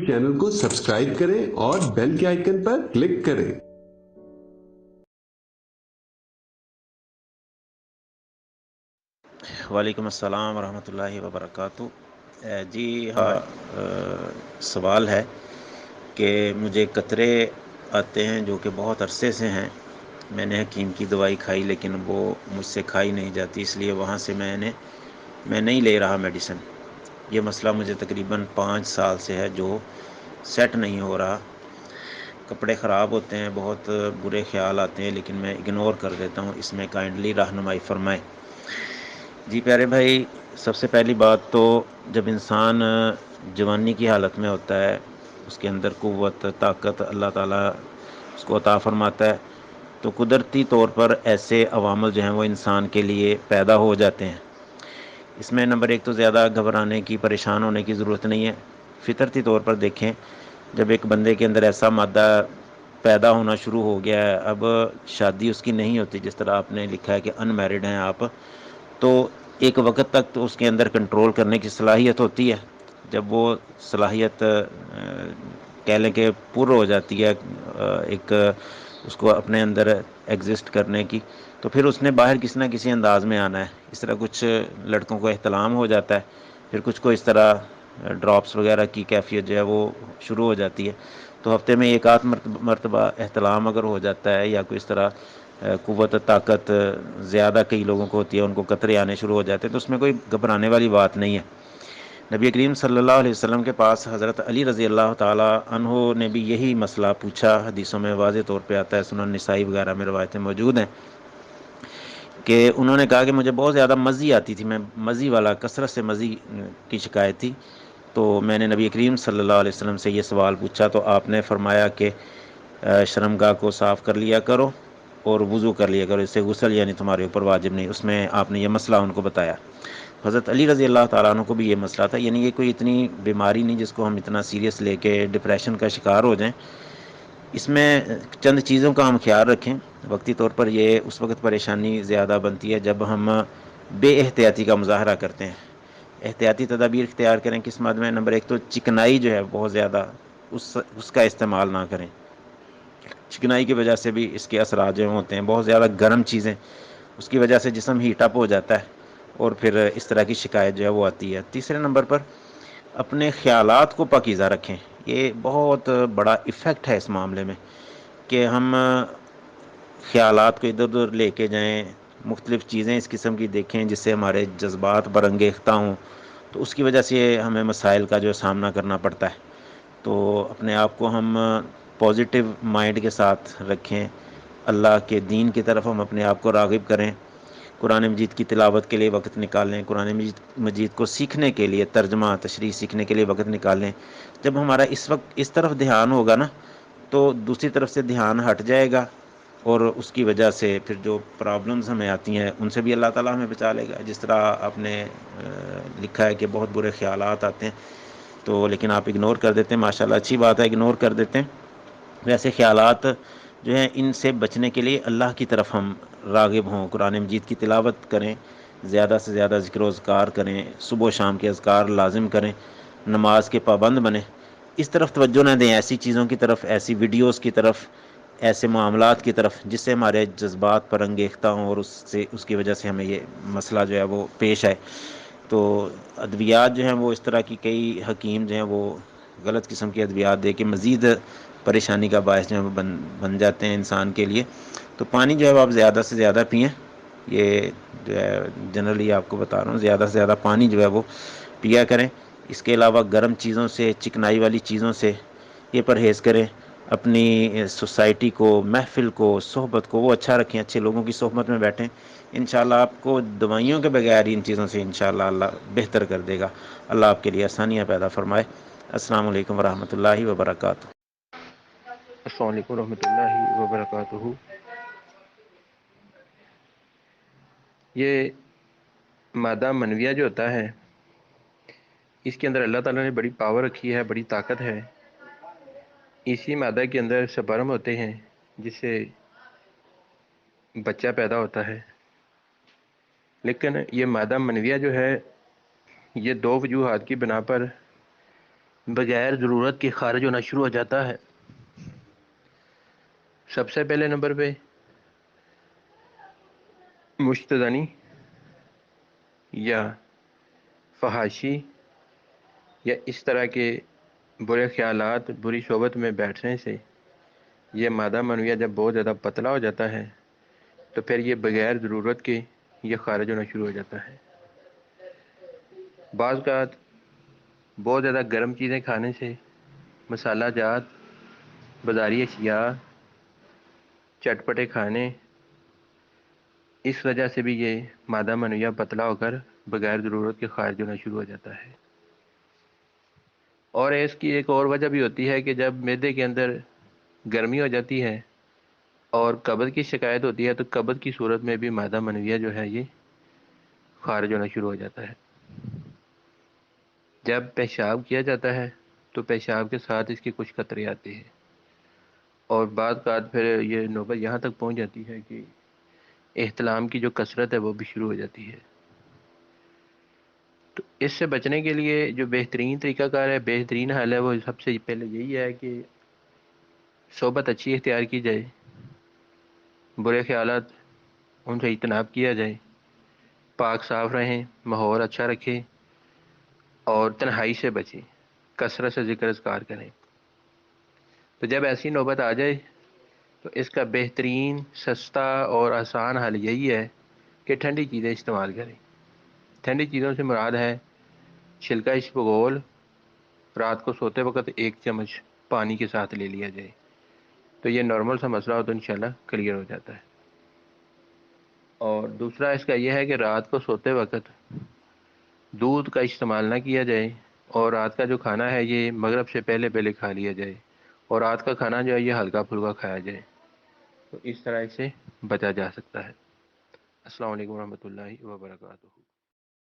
Channel کو subscribe کریں اور بیل کے آئیکن پر کلک کریں۔ وعلیکم السلام ورحمۃ اللہ وبرکاتہ۔ جی ہاں، سوال ہے کہ مجھے قطرے آتے ہیں جو کہ بہت عرصے سے ہیں۔ میں نے حکیم کی دوائی کھائی لیکن وہ مجھ سے کھائی نہیں جاتی، اس لیے وہاں سے میں نہیں لے رہا میڈیسن۔ یہ مسئلہ مجھے تقریباً 5 سال سے ہے جو سیٹ نہیں ہو رہا۔ کپڑے خراب ہوتے ہیں، بہت برے خیال آتے ہیں لیکن میں اگنور کر دیتا ہوں۔ اس میں کائنڈلی رہنمائی فرمائیں۔ جی پیارے بھائی، سب سے پہلی بات تو جب انسان جوانی کی حالت میں ہوتا ہے، اس کے اندر قوت طاقت اللہ تعالیٰ اس کو عطا فرماتا ہے، تو قدرتی طور پر ایسے عوامل جو ہیں وہ انسان کے لیے پیدا ہو جاتے ہیں۔ اس میں نمبر 1 تو زیادہ گھبرانے کی، پریشان ہونے کی ضرورت نہیں ہے۔ فطرتی طور پر دیکھیں، جب ایک بندے کے اندر ایسا مادہ پیدا ہونا شروع ہو گیا ہے، اب شادی اس کی نہیں ہوتی، جس طرح آپ نے لکھا ہے کہ ان میرڈ ہیں آپ، تو ایک وقت تک تو اس کے اندر کنٹرول کرنے کی صلاحیت ہوتی ہے۔ جب وہ صلاحیت کہہ لیں کہ پر ہو جاتی ہے ایک اس کو اپنے اندر ایگزسٹ کرنے کی، تو پھر اس نے باہر کسی نہ کسی انداز میں آنا ہے۔ اس طرح کچھ لڑکوں کو احتلام ہو جاتا ہے، پھر کچھ کو اس طرح ڈراپس وغیرہ کی کیفیت جو ہے وہ شروع ہو جاتی ہے۔ تو ہفتے میں 1 آدھ مرتبہ احتلام اگر ہو جاتا ہے یا کوئی اس طرح قوت طاقت زیادہ کئی لوگوں کو ہوتی ہے، ان کو قطرے آنے شروع ہو جاتے ہیں، تو اس میں کوئی گھبرانے والی بات نہیں ہے۔ نبی کریم صلی اللہ علیہ وسلم کے پاس حضرت علی رضی اللہ تعالی عنہ نے بھی یہی مسئلہ پوچھا۔ حدیثوں میں واضح طور پہ آتا ہے، سنن نسائی وغیرہ میں روایتیں موجود ہیں کہ انہوں نے کہا کہ مجھے بہت زیادہ مزی آتی تھی، میں مزی والا، کثرت سے مزی کی شکایت تھی، تو میں نے نبی کریم صلی اللہ علیہ وسلم سے یہ سوال پوچھا، تو آپ نے فرمایا کہ شرمگاہ کو صاف کر لیا کرو اور وضو کر لیا کرو، اس سے غسل یعنی تمہارے اوپر واجب نہیں۔ اس میں آپ نے یہ مسئلہ ان کو بتایا۔ حضرت علی رضی اللہ تعالیٰ عنہ کو بھی یہ مسئلہ تھا، یعنی یہ کوئی اتنی بیماری نہیں جس کو ہم اتنا سیریس لے کے ڈپریشن کا شکار ہو جائیں۔ اس میں چند چیزوں کا ہم خیال رکھیں۔ وقتی طور پر یہ اس وقت پریشانی زیادہ بنتی ہے جب ہم بے احتیاطی کا مظاہرہ کرتے ہیں۔ احتیاطی تدابیر اختیار کریں کس مد میں؟ نمبر 1 تو چکنائی جو ہے بہت زیادہ اس کا استعمال نہ کریں۔ چکنائی کی وجہ سے بھی اس کے اثرات جو ہوتے ہیں، بہت زیادہ گرم چیزیں، اس کی وجہ سے جسم ہیٹ اپ ہو جاتا ہے اور پھر اس طرح کی شکایت جو ہے وہ آتی ہے۔ تیسرے نمبر پر اپنے خیالات کو پاکیزہ رکھیں۔ یہ بہت بڑا ایفیکٹ ہے اس معاملے میں کہ ہم خیالات کو ادھر ادھر لے کے جائیں، مختلف چیزیں اس قسم کی دیکھیں جس سے ہمارے جذبات برانگیختہ ہوں، تو اس کی وجہ سے ہمیں مسائل کا جو سامنا کرنا پڑتا ہے۔ تو اپنے آپ کو ہم پازیٹیو مائنڈ کے ساتھ رکھیں، اللہ کے دین کی طرف ہم اپنے آپ کو راغب کریں، قرآن مجید کی تلاوت کے لیے وقت نکالیں، قرآن مجید کو سیکھنے کے لیے، ترجمہ تشریح سیکھنے کے لیے وقت نکالیں۔ جب ہمارا اس وقت اس طرف دھیان ہوگا نا، تو دوسری طرف سے دھیان ہٹ جائے گا اور اس کی وجہ سے پھر جو پرابلمز ہمیں آتی ہیں ان سے بھی اللہ تعالیٰ ہمیں بچا لے گا۔ جس طرح آپ نے لکھا ہے کہ بہت برے خیالات آتے ہیں تو لیکن آپ اگنور کر دیتے ہیں، ماشاءاللہ اچھی بات ہے، اگنور کر دیتے ہیں۔ ویسے خیالات جو ہیں ان سے بچنے کے لیے اللہ کی طرف ہم راغب ہوں، قرآن مجید کی تلاوت کریں، زیادہ سے زیادہ ذکر و اذکار کریں، صبح و شام کے اذکار لازم کریں، نماز کے پابند بنیں۔ اس طرف توجہ نہ دیں، ایسی چیزوں کی طرف، ایسی ویڈیوز کی طرف، ایسے معاملات کی طرف جس سے ہمارے جذبات پر انگیختہ ہوں اور اس کی وجہ سے ہمیں یہ مسئلہ جو ہے وہ پیش آئے۔ تو ادویات جو ہیں وہ اس طرح کی کئی حکیم جو ہیں وہ غلط قسم کی ادویات دے کے مزید پریشانی کا باعث جو ہے وہ بن جاتے ہیں انسان کے لیے۔ تو پانی جو ہے وہ آپ زیادہ سے زیادہ پئیں، یہ جو ہے جنرلی آپ کو بتا رہا ہوں، زیادہ سے زیادہ پانی جو ہے وہ پیا کریں۔ اس کے علاوہ گرم چیزوں سے، چکنائی والی چیزوں سے یہ پرہیز کریں۔ اپنی سوسائٹی کو، محفل کو، صحبت کو وہ اچھا رکھیں، اچھے لوگوں کی صحبت میں بیٹھیں۔ انشاءاللہ آپ کو دوائیوں کے بغیر ان چیزوں سے انشاءاللہ اللہ بہتر کر دے گا۔ اللہ آپ کے لیے آسانیاں پیدا فرمائے۔ السلام علیکم ورحمۃ اللہ وبرکاتہ۔ السلام علیکم ورحمۃ اللہ وبرکاتہ۔ یہ مادہ منویہ جو ہوتا ہے، اس کے اندر اللہ تعالیٰ نے بڑی پاور رکھی ہے، بڑی طاقت ہے۔ اسی مادہ کے اندر سپرم ہوتے ہیں جس سے بچہ پیدا ہوتا ہے، لیکن یہ مادہ منویہ جو ہے یہ 2 وجوہات کی بنا پر بغیر ضرورت کے خارج ہونا شروع ہو جاتا ہے۔ سب سے پہلے نمبر پہ مشتدنی یا فحاشی یا اس طرح کے برے خیالات، بری صحبت میں بیٹھنے سے یہ مادہ منویہ جب بہت زیادہ پتلا ہو جاتا ہے تو پھر یہ بغیر ضرورت کے یہ خارج ہونا شروع ہو جاتا ہے۔ بعض اوقات بہت زیادہ گرم چیزیں کھانے سے، مسالہ جات، بازاری اشیاء، چٹپٹے کھانے، اس وجہ سے بھی یہ مادہ منویہ پتلا ہو کر بغیر ضرورت کے خارج ہونا شروع ہو جاتا ہے۔ اور اس کی ایک اور وجہ بھی ہوتی ہے کہ جب معدے کے اندر گرمی ہو جاتی ہے اور قبض کی شکایت ہوتی ہے تو قبض کی صورت میں بھی مادہ منویہ جو ہے یہ خارج ہونا شروع ہو جاتا ہے۔ جب پیشاب کیا جاتا ہے تو پیشاب کے ساتھ اس کے کچھ قطرے آتے ہیں، اور بعض اوقات پھر یہ نوبت یہاں تک پہنچ جاتی ہے کہ احتلام کی جو کثرت ہے وہ بھی شروع ہو جاتی ہے۔ تو اس سے بچنے کے لیے جو بہترین طریقہ کار ہے، بہترین حل ہے، وہ سب سے پہلے یہی ہے کہ صحبت اچھی اختیار کی جائے، برے خیالات ان سے اجتناب کیا جائے، پاک صاف رہیں، ماحول اچھا رکھیں اور تنہائی سے بچیں، کثرت سے ذکر اذکار کریں۔ تو جب ایسی نوبت آ جائے تو اس کا بہترین، سستا اور آسان حل یہی ہے کہ ٹھنڈی چیزیں استعمال کریں۔ ٹھنڈی چیزوں سے مراد ہے چھلکا اسبگول رات کو سوتے وقت 1 چمچ پانی کے ساتھ لے لیا جائے، تو یہ نارمل سا مسئلہ ہو تو انشاءاللہ کلیئر ہو جاتا ہے۔ اور دوسرا اس کا یہ ہے کہ رات کو سوتے وقت دودھ کا استعمال نہ کیا جائے، اور رات کا جو کھانا ہے یہ مغرب سے پہلے پہلے کھا لیا جائے، اور رات کا کھانا جو ہے یہ ہلکا پھلکا کھایا جائے، تو اس طرح سے بچا جا سکتا ہے۔ السلام علیکم ورحمۃ اللہ وبرکاتہ۔